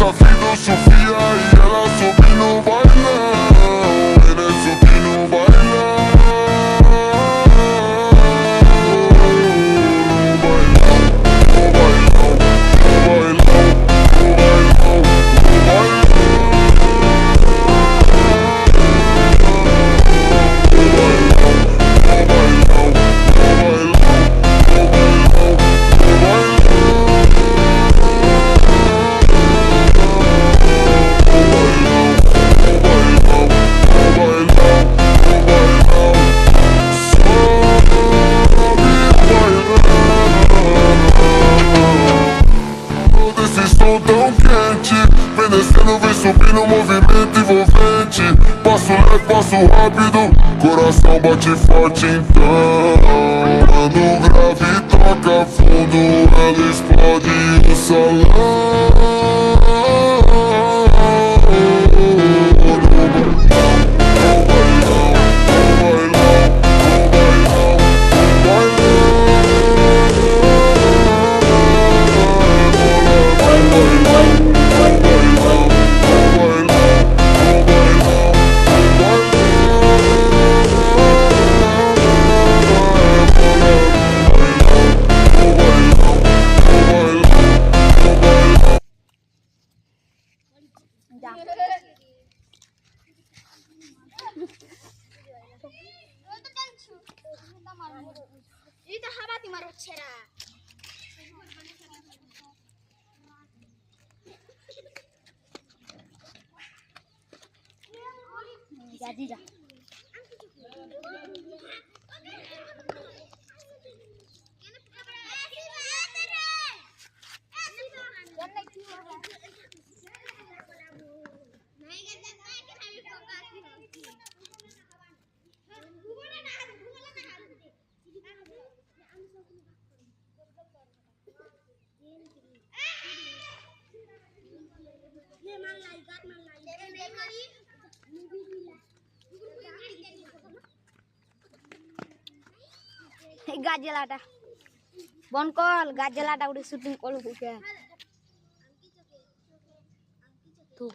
Davido, Sofia e ela sobe no bailão. Ele sobe no bailão. Tão quente, vem descendo, vem subindo, movimento envolvente. Passo leve, passo rápido, coração bate forte então. Mano grave, toca fundo, ela explode o salão. Itu habati marut cera. Jadi dah. Gajelaটা বনকল গাজলাটা উড়ে শুটিং করব কে তো